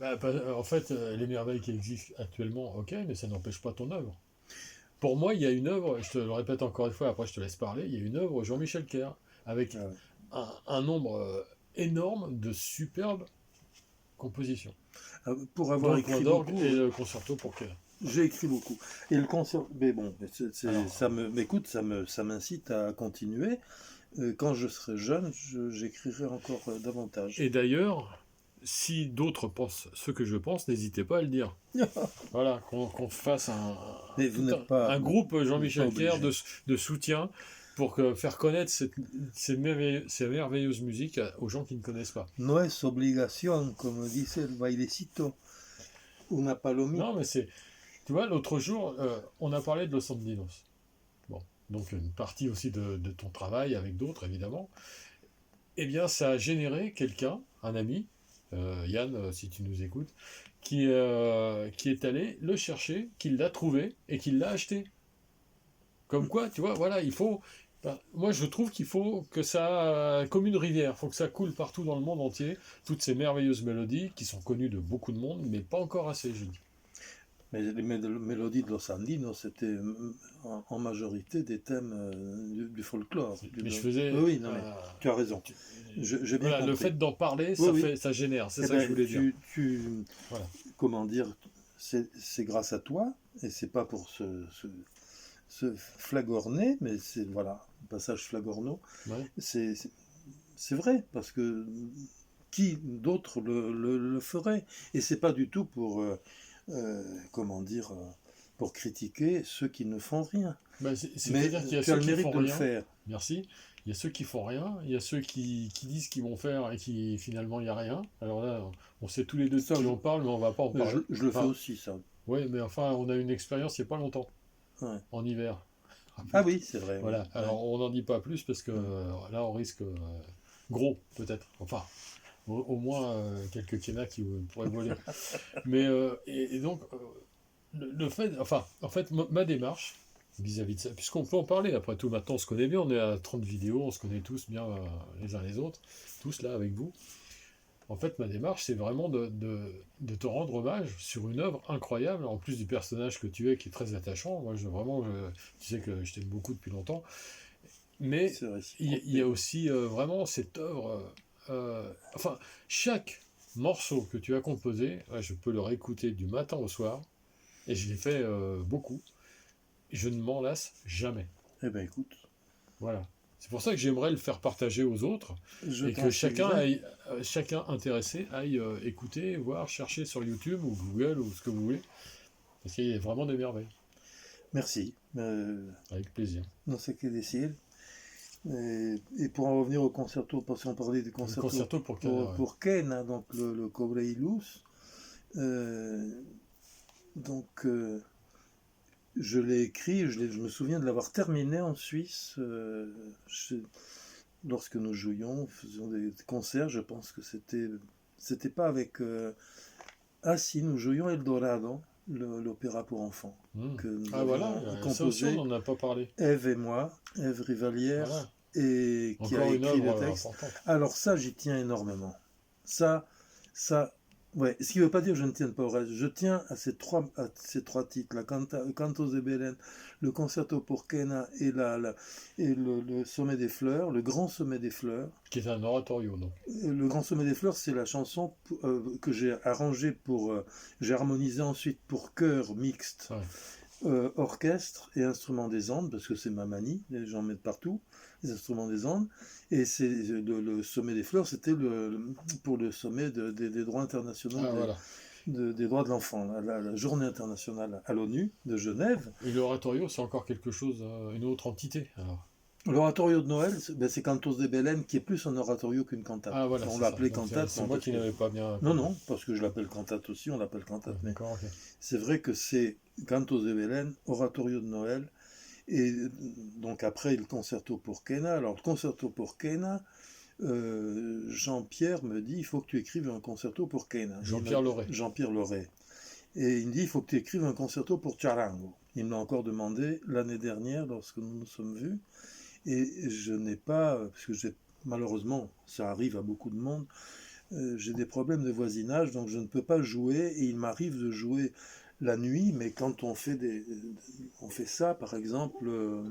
En fait, les merveilles qui existent actuellement, ok, mais ça n'empêche pas ton œuvre. Pour moi, il y a une œuvre, je te le répète encore une fois, après je te laisse parler, il y a une œuvre Jean-Michel Kerr, avec Ah ouais. un nombre énorme de superbes compositions, Pour dont avoir le point écrit d'orgue beaucoup, et le concerto pour Kerr. j'ai écrit beaucoup. Et le concert, mais bon, Alors, ça me, mais écoute, ça m'incite à continuer. Quand je serai jeune, j'écrirai encore davantage. et d'ailleurs, si d'autres pensent ce que je pense, n'hésitez pas à le dire. Voilà, qu'on fasse Mais tout un groupe vous n'êtes pas Jean-Michel Kerr obligé. de soutien pour faire connaître ces merveilleuses musiques aux gens qui ne connaissent pas. No es obligación, como dice el bailecito, una palomita. Non, mais c'est. Tu vois, l'autre jour, on a parlé de Los Andinos. Bon, donc une partie aussi de ton travail avec d'autres, évidemment. Eh bien, ça a généré quelqu'un, un ami, Yann, si tu nous écoutes, qui est allé le chercher, qui l'a trouvé et qui l'a acheté. Comme quoi, tu vois, voilà, il faut. Moi, je trouve qu'il faut que ça, comme une rivière, il faut que ça coule partout dans le monde entier, toutes ces merveilleuses mélodies qui sont connues de beaucoup de monde, mais pas encore assez, je dis. Mais les mélodies de Los Andinos, c'était en majorité des thèmes du folklore. Mais je Oui, faisais. oui, non mais tu as raison. Tu- J'ai bien voilà, le compris. fait d'en parler, Oui, oui. ça génère, c'est Eh ça que je ben, voulais dire. Voilà. comment dire, c'est grâce à toi, et c'est pas pour se flagorner, mais c'est, voilà, passage flagorneau, Ouais. c'est c'est vrai, parce que qui d'autre le ferait? Et c'est pas du tout pour, comment dire, pour critiquer ceux qui ne font rien. Mais C'est-à-dire qu'il y a tu as ceux le qui mérite font de le rien, faire. merci. Il y a ceux qui font rien, il y a ceux qui disent qu'ils vont faire et qui finalement il n'y a rien. Alors là, on sait tous les deux de Ça, qui on parle, mais on va pas en parler. je le fais Enfin, aussi, ça. oui, mais enfin, on a une expérience il n'y a pas longtemps, Ouais. en hiver. Ah oui, c'est vrai, oui. Voilà, Ouais. alors on n'en dit pas plus parce que Ouais. là on risque gros peut-être. Enfin, au moins quelques kénas qui pourraient voler. Mais et donc le fait, enfin, en fait, ma démarche vis-à-vis de ça, puisqu'on peut en parler, après tout, maintenant on se connaît bien, on est à 30 vidéos, on se connaît tous bien les uns les autres, tous là avec vous. En fait, ma démarche, c'est vraiment de te rendre hommage sur une œuvre incroyable, en plus du personnage que tu es, qui est très attachant. Moi, tu sais que je t'aime beaucoup depuis longtemps, mais C'est il réciproque. y a aussi vraiment cette œuvre, enfin, chaque morceau que tu as composé, ouais, je peux le réécouter du matin au soir, et je l'ai fait beaucoup. Je ne m'en lasse jamais. Eh ben écoute, Voilà. C'est pour ça que j'aimerais le faire partager aux autres je et que t'en suivrai. chacun intéressé aille écouter, voir, chercher sur YouTube ou Google ou ce que vous voulez. Parce qu'il y a vraiment des merveilles. Merci. Avec plaisir. No sé qué decir. Et pour en revenir au concerto, parce qu'on parlait du Le concerto concerto pour canard. pour Ken, hein, donc le Cobre y Luz, euh, donc je l'ai écrit, je me souviens de l'avoir terminé en Suisse, lorsque nous jouions, faisions des concerts, je pense que c'était pas avec... ah si, nous jouions Eldorado, l'opéra pour enfants, que nous Ah voilà, avions ça aussi on composé, n'en a pas parlé. Ève et moi, Ève Rivalière, Voilà. et qui a Encore une écrit le œuvre texte. importante. Alors ça, j'y tiens énormément. Ça, ça, ouais. Ce qui ne veut pas dire que je ne tienne pas au reste. Je tiens à ces trois titres, Cantos de Belén, le Concerto pour Quena et, et le Sommet des Fleurs, le Grand Sommet des Fleurs. Qui est un oratorio, donc. Le Grand Sommet des Fleurs, c'est la chanson que j'ai arrangée j'ai harmonisé ensuite pour chœur mixte. Ouais. Orchestre et instruments des Andes, parce que c'est ma manie, les gens mettent partout, les instruments des Andes, et c'est le sommet des fleurs, c'était pour le sommet des droits internationaux, Ah voilà. des droits de l'enfant, la journée internationale à l'ONU de Genève. Et l'oratorio, c'est encore quelque chose, une autre entité. Alors. L'oratorio de Noël, c'est Cantos de Belém, qui est plus un oratorio qu'une cantate. Ah voilà, On c'est l'a ça. appelé Donc, cantate. c'est moi qui n'avais pas bien Non, compris. non, parce que je l'appelle cantate aussi, on l'appelle cantate. Ouais, Mais d'accord, ok. c'est vrai que c'est Cantos de Belém, oratorio de Noël. Et donc après, le concerto pour Quena. Alors, le concerto pour Quena, Jean-Pierre me dit, il faut que tu écrives un concerto pour Quena. Jean-Pierre Loret. Jean-Pierre Loret. Et il me dit, il faut que tu écrives un concerto pour Charango. Il me l'a encore demandé l'année dernière lorsque nous nous sommes vus. Et je n'ai pas, parce que malheureusement, ça arrive à beaucoup de monde, j'ai des problèmes de voisinage, donc je ne peux pas jouer, et il m'arrive de jouer la nuit, mais quand on fait ça, par exemple, euh,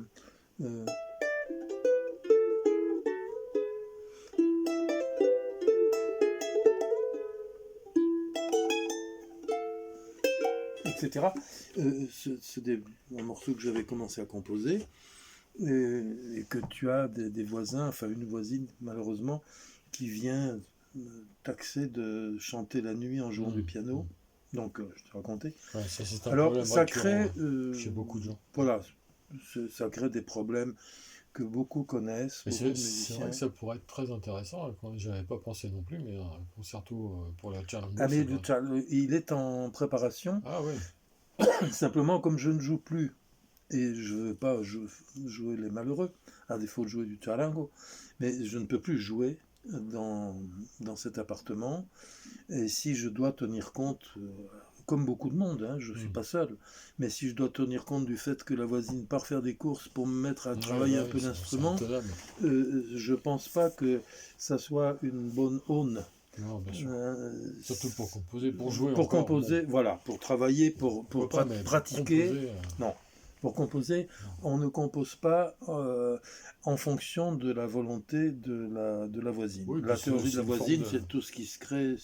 etc. C'est un morceau que j'avais commencé à composer, et que tu as des voisins, enfin une voisine malheureusement, qui vient taxer de chanter la nuit en jouant du piano. Donc, je te racontais. Ouais, ça c'est un Alors, problème ça récurrent crée, chez beaucoup de gens. voilà, ça crée des problèmes que beaucoup connaissent, Mais beaucoup de c'est vrai musiciens. que ça pourrait être très intéressant, j'avais pas pensé non plus, mais un concerto pour la Ah, Charango, ça mais doit... il est en préparation. Ah oui, Simplement, comme je ne joue plus, et je ne veux pas jouer les malheureux, à défaut de jouer du charango, mais je ne peux plus jouer dans cet appartement. Et si je dois tenir compte, comme beaucoup de monde, hein, je ne suis pas seul, mais si je dois tenir compte du fait que la voisine part faire des courses pour me mettre à ouais, travailler bah un oui, peu c'est d'instrument, intenable. je ne pense pas que ça soit une bonne aune. Non, bien sûr. Euh, Surtout pour composer, pour jouer pour encore, bon, composer, voilà, pour travailler, pourquoi pas, mais pour pratiquer, composer, non. Pour composer, non. on ne compose pas en fonction de la volonté de la voisine. Oui, puis La c'est théorie de aussi la une forme voisine, de... c'est tout ce qui se crée,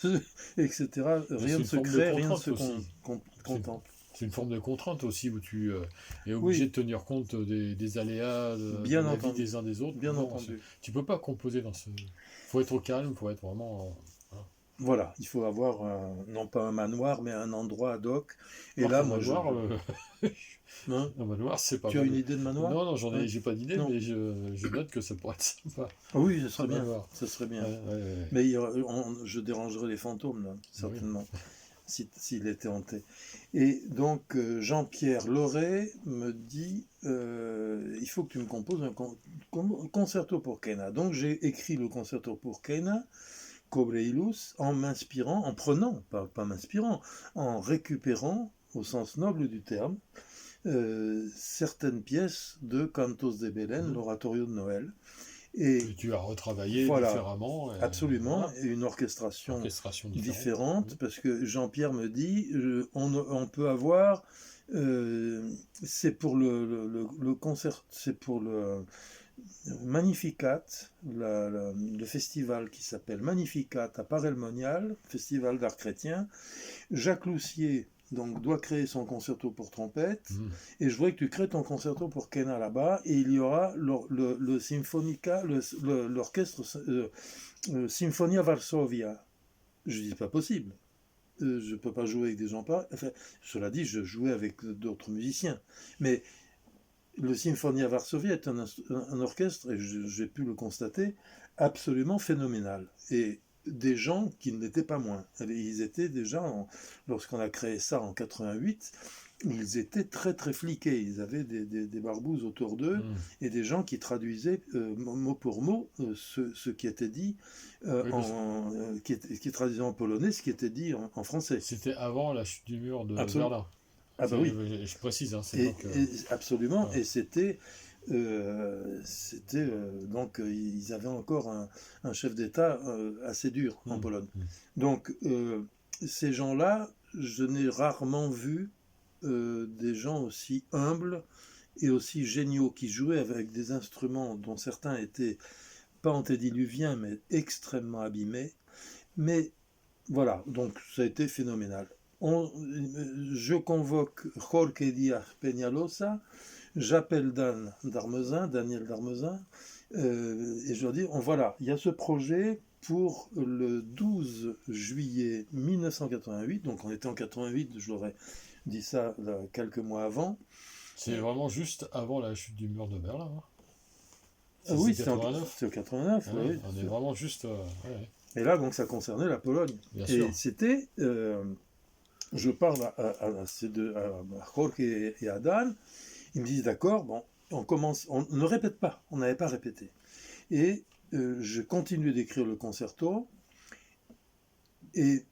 Ouais. etc. Mais Rien c'est ne une se forme de crée, rien ne contrainte se aussi. C'est une, contemple. c'est une forme de contrainte aussi où tu es obligé Oui, de tenir compte des aléas de bien la vie entendu, des uns des autres. bien Bon, entendu. tu peux pas composer dans ce... faut être au calme, faut être vraiment... voilà. Voilà, il faut avoir non pas un manoir, mais un endroit ad hoc. Et Alors là, qu'un moi, manoir, hein, un manoir, c'est pas tu as une mal. idée de manoir? Non, non, Hein? j'ai pas d'idée, Non. mais je note que ça pourrait être sympa, Ah oui, ce un serait bien. manoir. Ce serait Ouais, bien. ouais, ouais. Mais je dérangerais les fantômes, là, Bah oui. certainement, s'il était hanté. Et donc, Jean-Pierre Loret me dit il faut que tu me composes un concerto pour Kena. Donc, j'ai écrit le concerto pour Kena, Cobreilus, en m'inspirant, en prenant, pas m'inspirant, en récupérant, au sens noble du terme, certaines pièces de Cantos de Belén, Mhm. l'oratorio de Noël. Que Et tu as retravaillé voilà, différemment, absolument, voilà, et une orchestration orchestration différente. différente, Mhm. parce que Jean-Pierre me dit, on peut avoir, c'est pour le concert, c'est pour le Magnificat, le festival qui s'appelle Magnificat à Paray-le-Monial, festival d'art chrétien. Jacques Loussier donc, doit créer son concerto pour trompette, Mhm. et je voudrais que tu crées ton concerto pour Kena là-bas, et il y aura le Symphonica, l'orchestre Symphonia Varsovia. Je dis pas possible. Je peux pas jouer avec des gens pas. Enfin, cela dit, je jouais avec d'autres musiciens. Mais le Symphonia Varsovia est un orchestre, et j'ai pu le constater, absolument phénoménal. Et des gens qui ne l'étaient pas moins. Ils étaient déjà, lorsqu'on a créé ça en 88, ils étaient très très fliqués. Ils avaient des barbouzes autour d'eux, Mhm. et des gens qui traduisaient mot pour mot ce qui était dit, Oui, parce que qui traduisaient en polonais ce qui était dit en français. c'était avant la chute du mur de Absolument. Berlin. Ah bah oui. Je précise, hein, c'est pas que... Absolument, voilà. et donc ils avaient encore un chef d'État assez dur en Mhm. Pologne. Mhm. Donc ces gens-là, je n'ai rarement vu des gens aussi humbles et aussi géniaux qui jouaient avec des instruments dont certains étaient pas antédiluviens mais extrêmement abîmés. Mais voilà, donc ça a été phénoménal. Je convoque Jorge Díaz Peñalosa, j'appelle Daniel Darmezin, et je leur dis, voilà, il y a ce projet pour le 12 juillet 1988, donc on était en 88, je leur ai dit ça là, quelques mois avant. C'est vraiment juste avant la chute du mur de Berlin, hein. Oui, C'est 89. c'est en 89, Ouais, oui. on est vraiment juste... ouais, Et là, donc, ça concernait la Pologne. bien Et sûr. c'était, je parle à Jorge et à Dan, ils me disent d'accord, bon, on commence, on ne répète pas, on n'avait pas répété. Et je continue d'écrire le concerto, et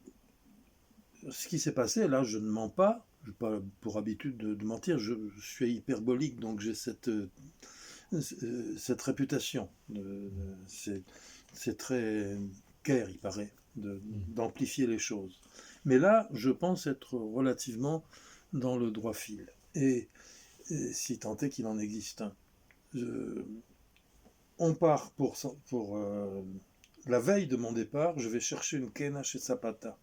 ce qui s'est passé, là je ne mens pas, je n'ai pas pour habitude de mentir, je suis hyperbolique, donc j'ai cette réputation. C'est très care, il paraît, d'amplifier les choses. Mais là, je pense être relativement dans le droit fil. Et si tant est qu'il en existe un. On part pour la veille de mon départ, je vais chercher une quena chez Zapata,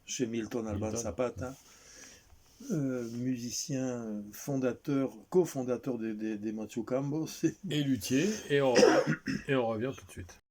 chez Milton Alban Zapata, musicien fondateur, cofondateur des Machucambos. Et luthier, et on revient tout de suite.